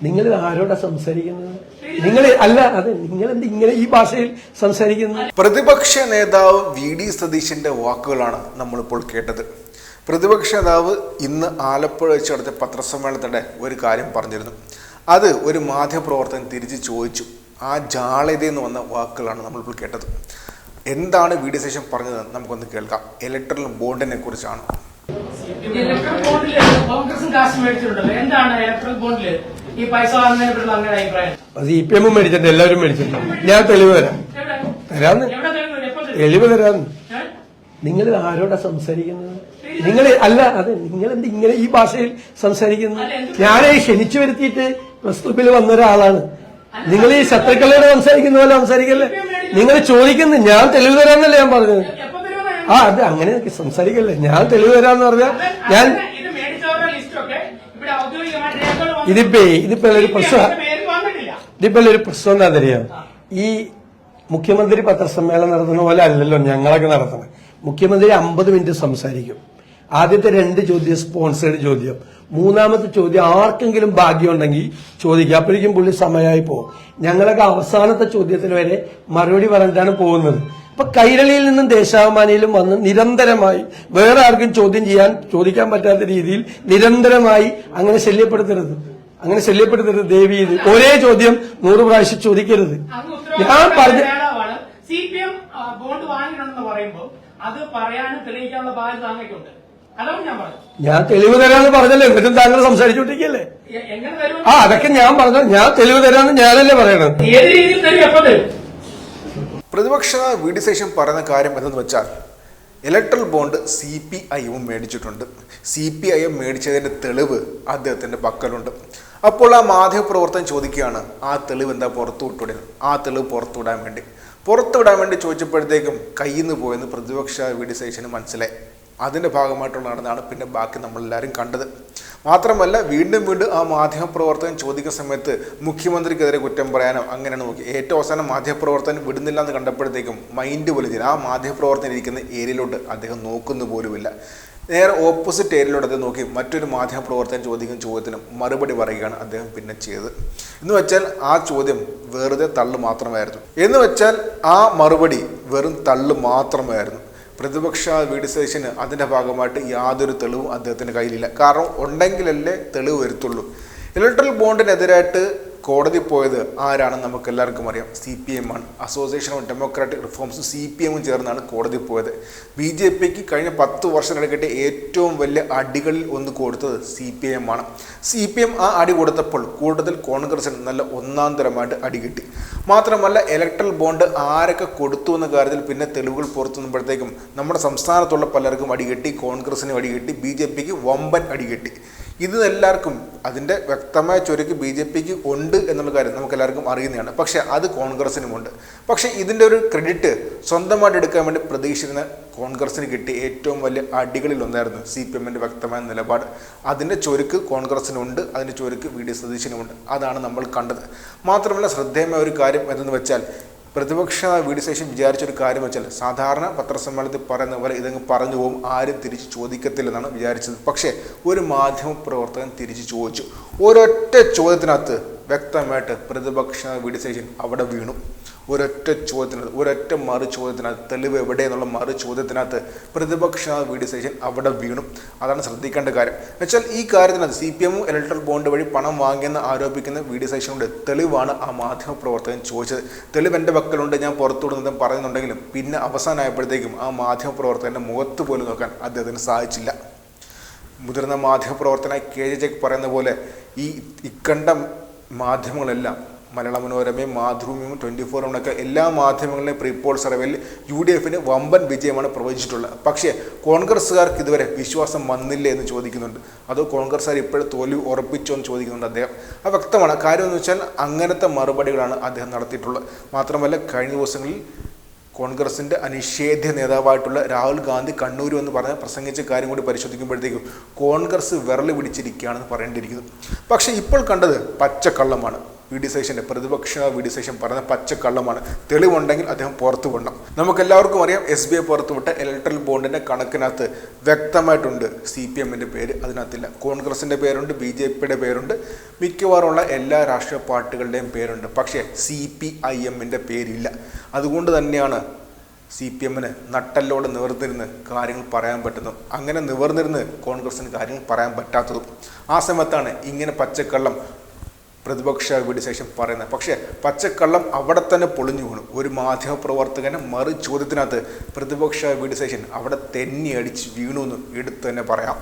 നിങ്ങൾ ആരോടാ സംസാരിക്കുന്നത്? നിങ്ങൾ അല്ല അതെ നിങ്ങൾ എന്ത് ഇങ്ങനെ ഈ ഭാഷയിൽ സംസാരിക്കുന്നത്? പ്രതിപക്ഷ നേതാവ് വി.ഡി. സതീശന്റെ വാക്കുകളാണ് നമ്മളിപ്പോൾ കേട്ടത്. പ്രതിപക്ഷ നേതാവ് ഇന്ന് ആലപ്പുഴ വെച്ച് നടത്തിയ പത്രസമ്മേളനത്തിനിടെ ഒരു കാര്യം പറഞ്ഞിരുന്നു. അത് ഒരു മാധ്യമപ്രവർത്തകൻ തിരിച്ച് ചോദിച്ചു. ആ ജാള്യതയെന്ന് വന്ന വാക്കുകളാണ് നമ്മളിപ്പോൾ കേട്ടത്. എന്താണ് വി.ഡി. സതീശൻ പറഞ്ഞത് നമുക്കൊന്ന് കേൾക്കാം. ഇലക്ട്രൽ ബോണ്ടിനെ കുറിച്ചാണ്. ഇലക്ട്രൽ ബോണ്ടില് കോൺഗ്രസും കാശ് മേടിച്ചിട്ടുണ്ടല്ലോ. എന്താണ് ഇലക്ട്രൽ ബോണ്ടില് ഈ പൈസ വാങ്ങുന്നതിനെക്കുറിച്ചുള്ള അങ്ങനെ അഭിപ്രായം? CPM മേടിച്ചിട്ടുണ്ട്, എല്ലാവരും മേടിച്ചിട്ടുണ്ട്. ഞാൻ തെളിവ് തരാം. തെളിവ് തരാന്ന്. നിങ്ങൾ ആരോടാ സംസാരിക്കുന്നത്? നിങ്ങൾ അല്ല അതെ നിങ്ങൾ എന്ത് ഇങ്ങനെ ഈ ഭാഷയിൽ സംസാരിക്കുന്നത്? ഞാനേ ക്ഷണിച്ചു വരുത്തിയിട്ട് പ്രസ് ക്ലബിൽ വന്ന ഒരാളാണ്. നിങ്ങൾ ഈ ശത്രുക്കളോട് സംസാരിക്കുന്ന പോലെ സംസാരിക്കല്ലേ. നിങ്ങൾ ചോദിക്കുന്നത് ഞാൻ തെളിവ് തരാന്നല്ലേ ഞാൻ പറഞ്ഞത്. അത് അങ്ങനെ സംസാരിക്കല്ലേ. ഞാൻ തെളിവ് തരാന്ന് പറഞ്ഞാൽ ഞാൻ ഇതിപ്പോ ഒരു പ്രശ്നം എന്താ അറിയാം. ഈ മുഖ്യമന്ത്രി പത്രസമ്മേളനം നടത്തുന്ന പോലെ അല്ലല്ലോ ഞങ്ങളൊക്കെ നടത്തണം. മുഖ്യമന്ത്രി 50 മിനിറ്റ് സംസാരിക്കും. ആദ്യത്തെ 2 ചോദ്യം സ്പോൺസേഡ് ചോദ്യം, മൂന്നാമത്തെ ചോദ്യം ആർക്കെങ്കിലും ഭാഗ്യമുണ്ടെങ്കിൽ ചോദിക്കുക. അപ്പോഴേക്കും പുള്ളി സമയമായി പോകും. ഞങ്ങളൊക്കെ അവസാനത്തെ ചോദ്യത്തിന് വരെ മറുപടി പറഞ്ഞിട്ടാണ് പോകുന്നത്. അപ്പൊ കൈരളിയിൽ നിന്നും ദേശാഭിമാനിയിലും വന്ന് നിരന്തരമായി വേറെ ആർക്കും ചോദിക്കാൻ പറ്റാത്ത രീതിയിൽ നിരന്തരമായി അങ്ങനെ ശല്യപ്പെടുത്തരുത്. ദേവി. ഇത് ഒരേ ചോദ്യം 100 പ്രാവശ്യം ചോദിക്കരുത്. ഞാൻ പറഞ്ഞ CPM ബോണ്ട് വാങ്ങിയിട്ടുണ്ടെന്ന് പറയുമ്പോൾ അത് പറയാനും തെളിയിക്കാനുള്ള ബാധ്യത താങ്കൾക്കുണ്ട്. അതാണ് ഞാൻ പറഞ്ഞത്. ഞാൻ തെളിവ് തരാന്ന് പറഞ്ഞല്ലേ, എന്നിട്ടും താങ്കൾ സംസാരിച്ചോണ്ടിരിക്കല്ലേ. അതൊക്കെ ഞാൻ പറഞ്ഞ ഞാൻ തെളിവ് തരാന്ന് ഞാനല്ലേ പറയണത്. ഏത് രീതിയിൽ തരും, എപ്പോ തരും? പ്രതിപക്ഷ വി.ഡി. സതീശൻ പറയുന്ന കാര്യം എന്തെന്ന് വെച്ചാൽ ഇലക്ട്രൽ ബോണ്ട് CPIM മേടിച്ചിട്ടുണ്ട്. CPIM മേടിച്ചതിന്റെ തെളിവ് അദ്ദേഹത്തിന്റെ പക്കലുണ്ട്. അപ്പോൾ ആ മാധ്യമപ്രവർത്തകൻ ചോദിക്കുകയാണ്, ആ തെളിവ് എന്താ പുറത്തുവിട്ടൂടെ? ആ തെളിവ് പുറത്തുവിടാൻ വേണ്ടി ചോദിച്ചപ്പോഴത്തേക്കും കയ്യിൽ നിന്ന് പോയെന്ന് പ്രതിപക്ഷ വി.ഡി. സതീശന് മനസ്സിലായി. അതിന്റെ ഭാഗമായിട്ടുള്ള നടന്നാണ് പിന്നെ ബാക്കി നമ്മളെല്ലാവരും കണ്ടത്. മാത്രമല്ല വീണ്ടും ആ മാധ്യമപ്രവർത്തകൻ ചോദിക്കുന്ന സമയത്ത് മുഖ്യമന്ത്രിക്കെതിരെ കുറ്റം പറയാനോ അങ്ങനെയാണ് നോക്കി. ഏറ്റവും അവസാനം മാധ്യമപ്രവർത്തകൻ വിടുന്നില്ല എന്ന് കണ്ടപ്പോഴത്തേക്കും മൈൻഡ് വലിച്ചില്ല. ആ മാധ്യമപ്രവർത്തകൻ ഇരിക്കുന്ന ഏരിയയിലോട്ട് അദ്ദേഹം നോക്കുന്നു പോലുമില്ല. നേരെ ഓപ്പോസിറ്റ് ഏരിയയിലോട്ട് അദ്ദേഹം നോക്കി മറ്റൊരു മാധ്യമപ്രവർത്തകൻ ചോദിക്കുന്ന ചോദ്യത്തിനും മറുപടി പറയുകയാണ് അദ്ദേഹം പിന്നെ ചെയ്തത്. എന്ന് വെച്ചാൽ ആ ചോദ്യം വെറുതെ തള്ളു മാത്രമായിരുന്നു. ആ മറുപടി വെറും തള്ളു മാത്രമായിരുന്നു. പ്രതിപക്ഷ വി.ഡി. സതീശന് അതിൻ്റെ ഭാഗമായിട്ട് യാതൊരു തെളിവും അദ്ദേഹത്തിൻ്റെ കയ്യിലില്ല. കാരണം ഉണ്ടെങ്കിലല്ലേ തെളിവ് വരുത്തുള്ളൂ. ഇലക്ട്രൽ ബോണ്ടിനെതിരായിട്ട് കോടതി പോയത് ആരാണെന്ന് നമുക്ക് എല്ലാവർക്കും അറിയാം. CPM ആണ്. അസോസിയേഷൻ ഓഫ് ഡെമോക്രാറ്റിക് റിഫോംസും CPM ചേർന്നാണ് കോടതി പോയത്. BJPക്ക് കഴിഞ്ഞ 10 വർഷം കിട്ടിയ ഏറ്റവും വലിയ അടികളിൽ ഒന്ന് കൊടുത്തത് CPM ആണ്. CPM ആ അടി കൊടുത്തപ്പോൾ കൂടുതൽ കോൺഗ്രസിന് നല്ല ഒന്നാം തരമായിട്ട് അടി കിട്ടി. മാത്രമല്ല ഇലക്ട്രൽ ബോണ്ട് ആരൊക്കെ കൊടുത്തു എന്ന കാര്യത്തിൽ പിന്നെ തെളിവുകൾ പുറത്തു വന്നപ്പോഴത്തേക്കും നമ്മുടെ സംസ്ഥാനത്തുള്ള പലർക്കും അടി കിട്ടി, കോൺഗ്രസിനും അടി കിട്ടി, BJPക്ക് വമ്പൻ അടി കിട്ടി. ഇത് എല്ലാവർക്കും അതിൻ്റെ വ്യക്തമായ ചൊരുക്ക് BJPക്ക് ഉണ്ട് എന്നുള്ള കാര്യം നമുക്ക് എല്ലാവർക്കും അറിയുന്നതാണ്. പക്ഷേ അത് കോൺഗ്രസിനുമുണ്ട്. പക്ഷേ ഇതിൻ്റെ ഒരു ക്രെഡിറ്റ് സ്വന്തമായിട്ട് എടുക്കാൻ വേണ്ടി പ്രതീക്ഷിക്കുന്ന കോൺഗ്രസിന് കിട്ടിയ ഏറ്റവും വലിയ അടികളിൽ ഒന്നായിരുന്നു CPMൻ്റെ വ്യക്തമായ നിലപാട്. അതിൻ്റെ ചൊരുക്ക് കോൺഗ്രസിനുണ്ട്, അതിൻ്റെ ചൊരുക്ക് വി.ഡി. സതീശനുമുണ്ട്. അതാണ് നമ്മൾ കണ്ടത്. മാത്രമല്ല ശ്രദ്ധേയമായ ഒരു കാര്യം എന്തെന്ന് വെച്ചാൽ പ്രതിപക്ഷ വി.ഡി. സതീശൻ വിചാരിച്ചൊരു കാര്യം വെച്ചാൽ സാധാരണ പത്രസമ്മേളനത്തിൽ പറയുന്ന പോലെ ഇതങ്ങ് പറഞ്ഞു പോകും, ആരും തിരിച്ച് ചോദിക്കത്തില്ലെന്നാണ് വിചാരിച്ചത്. പക്ഷേ ഒരു മാധ്യമപ്രവർത്തകൻ തിരിച്ച് ചോദിച്ചു. ഒരൊറ്റ ചോദ്യത്തിനകത്ത് വ്യക്തമായിട്ട് പ്രതിപക്ഷ വി.ഡി. സതീശൻ അവിടെ വീണു. ഒരൊറ്റ മറു ചോദ്യത്തിനകത്ത് തെളിവ് എവിടെയെന്നുള്ള മറു ചോദ്യത്തിനകത്ത് പ്രതിപക്ഷ വി.ഡി. സതീശൻ അവിടെ വീണു. അതാണ് ശ്രദ്ധിക്കേണ്ട കാര്യം. വെച്ചാൽ ഈ കാര്യത്തിനകത്ത് CPM ഇലക്ട്രൽ ബോണ്ട് വഴി പണം വാങ്ങിയെന്ന് ആരോപിക്കുന്ന വി.ഡി. സതീശനോട് തെളിവാണ് ആ മാധ്യമപ്രവർത്തകൻ ചോദിച്ചത്. തെളിവ് എൻ്റെ പക്കലുണ്ട്, ഞാൻ പുറത്തുവിടുന്നതും പറയുന്നുണ്ടെങ്കിലും പിന്നെ അവസാനമായപ്പോഴത്തേക്കും ആ മാധ്യമപ്രവർത്തകൻ്റെ മുഖത്ത് പോലും നോക്കാൻ അദ്ദേഹത്തിന് സാധിച്ചില്ല. മുതിർന്ന മാധ്യമപ്രവർത്തകനായ KJ ജേക്ക് പറയുന്ന പോലെ ഈ ഇക്കണ്ട മാധ്യമങ്ങളെല്ലാം മലയാള മനോരമയും മാതൃഭൂമിയും 24 എല്ലാ മാധ്യമങ്ങളിലെയും പ്രീപോൾ സർവേയിൽ UDFന് വമ്പൻ വിജയമാണ് പ്രവചിച്ചിട്ടുള്ളത്. പക്ഷേ കോൺഗ്രസ്സുകാർക്ക് ഇതുവരെ വിശ്വാസം വന്നില്ലേ എന്ന് ചോദിക്കുന്നുണ്ട്. അതോ കോൺഗ്രസ്സുകാർ ഇപ്പോഴും തോൽവി ഉറപ്പിച്ചോ എന്ന് ചോദിക്കുന്നുണ്ട് അദ്ദേഹം. അത് വ്യക്തമാണ്. കാര്യം എന്ന് വെച്ചാൽ അങ്ങനത്തെ മറുപടികളാണ് അദ്ദേഹം നടത്തിയിട്ടുള്ളത്. മാത്രമല്ല കഴിഞ്ഞ ദിവസങ്ങളിൽ കോൺഗ്രസിൻ്റെ അനിഷേധ്യ നേതാവായിട്ടുള്ള രാഹുൽ ഗാന്ധി കണ്ണൂർ എന്ന് പറഞ്ഞ് പ്രസംഗിച്ച കാര്യം കൂടി പരിശോധിക്കുമ്പോഴത്തേക്കും കോൺഗ്രസ് വിരൽ പിടിച്ചിരിക്കുകയാണെന്ന് പറയേണ്ടിയിരിക്കുന്നു. പക്ഷേ ഇപ്പോൾ കണ്ടത് പച്ചക്കള്ളമാണ്. വി.ഡി. സതീശൻ്റെ പ്രതിപക്ഷ വി.ഡി. സതീശൻ പറഞ്ഞ പച്ചക്കള്ളമാണ്. തെളിവുണ്ടെങ്കിൽ അദ്ദേഹം പുറത്തു വിടണം. നമുക്കെല്ലാവർക്കും അറിയാം SBI പുറത്തുവിട്ട ഇലക്ട്രൽ ബോണ്ടിൻ്റെ കണക്കിനകത്ത് വ്യക്തമായിട്ടുണ്ട് CPM-ൻ്റെ പേര് അതിനകത്തില്ല. കോൺഗ്രസിൻ്റെ പേരുണ്ട്, BJP-യുടെ പേരുണ്ട്, മിക്കവാറുമുള്ള എല്ലാ രാഷ്ട്രീയ പാർട്ടികളുടെയും പേരുണ്ട്. പക്ഷേ CPIM-ൻ്റെ പേരില്ല. അതുകൊണ്ട് തന്നെയാണ് CPM-ന് നട്ടല്ലോട് നിവർന്നിരുന്ന് കാര്യങ്ങൾ പറയാൻ പറ്റുന്നതും അങ്ങനെ നിവർന്നിരുന്ന് കോൺഗ്രസിന് കാര്യങ്ങൾ പറയാൻ പറ്റാത്തതും. ആ സമയത്താണ് ഇങ്ങനെ പച്ചക്കള്ളം പ്രതിപക്ഷ വി.ഡി. സതീശൻ പറയുന്നത്. പക്ഷേ പച്ചക്കള്ളം അവിടെ തന്നെ പൊളിഞ്ഞു വീണു. ഒരു മാധ്യമപ്രവർത്തകനെ മറു ചോദ്യത്തിനകത്ത് പ്രതിപക്ഷ വി.ഡി. സതീശൻ അവിടെ തെന്നി അടിച്ച് വീണു എന്ന് എടുത്തു തന്നെ പറയാം.